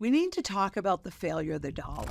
We need to talk about the failure of the dollar.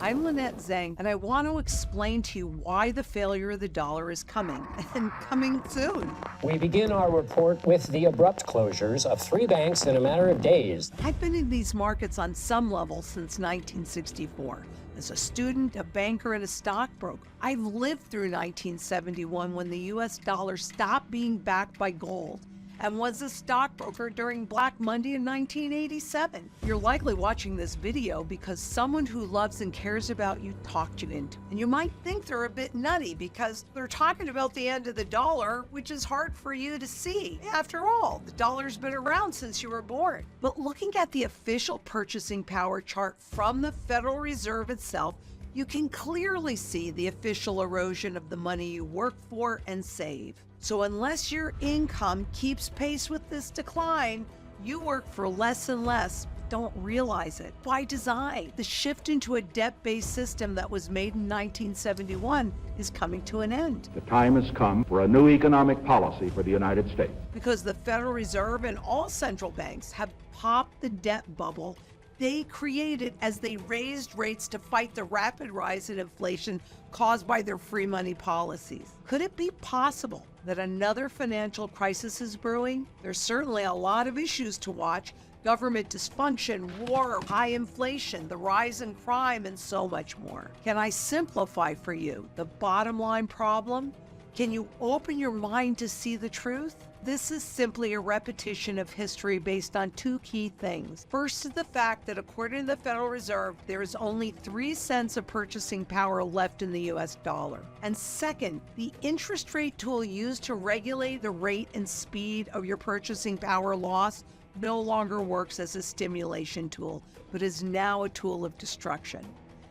I'm Lynette Zhang, and I want to explain to you why the failure of the dollar is coming, and coming soon. We begin our report with the abrupt closures of 3 banks in a matter of days. I've been in these markets on some level since 1964. As a student, a banker, and a stockbroker. I've lived through 1971 when the US dollar stopped being backed by gold, and was a stockbroker during Black Monday in 1987. You're likely watching this video because someone who loves and cares about you talked you into it. And you might think they're a bit nutty because they're talking about the end of the dollar, which is hard for you to see. After all, the dollar's been around since you were born. But looking at the official purchasing power chart from the Federal Reserve itself, you can clearly see the official erosion of the money you work for and save. So unless your income keeps pace with this decline, you work for less and less, but don't realize it. By design, the shift into a debt-based system that was made in 1971 is coming to an end. The time has come for a new economic policy for the United States. Because the Federal Reserve and all central banks have popped the debt bubble they created as they raised rates to fight the rapid rise in inflation caused by their free money policies. Could it be possible that another financial crisis is brewing? There's certainly a lot of issues to watch: government dysfunction, war, high inflation, the rise in crime, and so much more. Can I simplify for you the bottom line problem? Can you open your mind to see the truth? This is simply a repetition of history based on 2 key things. First is the fact that according to the Federal Reserve, there is only 3 cents of purchasing power left in the US dollar. And second, the interest rate tool used to regulate the rate and speed of your purchasing power loss no longer works as a stimulation tool, but is now a tool of destruction.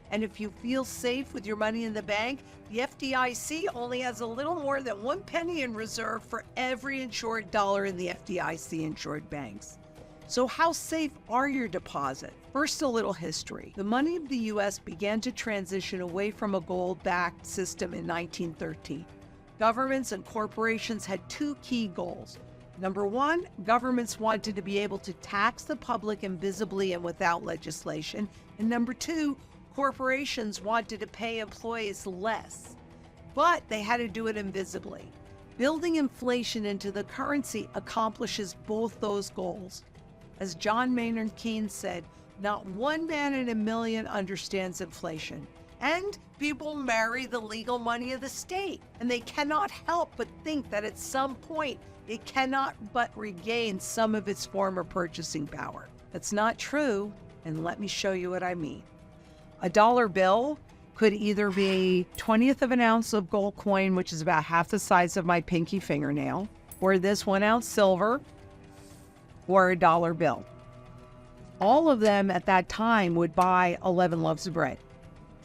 And if you feel safe with your money in the bank, the FDIC only has a little more than 1 penny in reserve for every insured dollar in the FDIC insured banks. So how safe are your deposits? First, a little history. The money of the US began to transition away from a gold-backed system in 1913. Governments and corporations had 2 key goals. Number 1, governments wanted to be able to tax the public invisibly and without legislation. And number 2, corporations wanted to pay employees less, but they had to do it invisibly. Building inflation into the currency accomplishes both those goals. As John Maynard Keynes said, not 1 man in a million understands inflation. And people marry the legal money of the state, and they cannot help but think that at some point it cannot but regain some of its former purchasing power. That's not true, and let me show you what I mean. A dollar bill could either be 1/20 of an ounce of gold coin, which is about half the size of my pinky fingernail, or this 1 ounce silver, or a dollar bill. All of them at that time would buy 11 loaves of bread.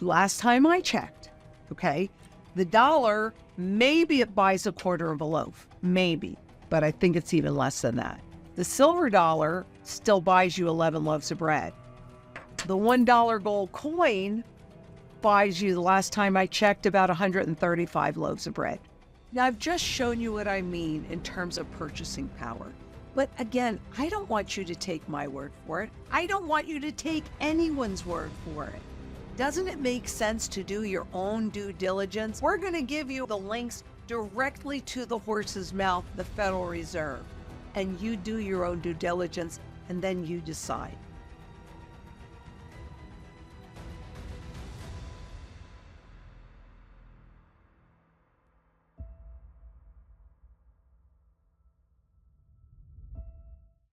Last time I checked, okay, the dollar, maybe it buys a quarter of a loaf, maybe, but I think it's even less than that. The silver dollar still buys you 11 loaves of bread. The $1 gold coin buys you, the last time I checked, about 135 loaves of bread. Now, I've just shown you what I mean in terms of purchasing power. But again, I don't want you to take my word for it. I don't want you to take anyone's word for it. Doesn't it make sense to do your own due diligence? We're going to give you the links directly to the horse's mouth, the Federal Reserve. And you do your own due diligence, and then you decide.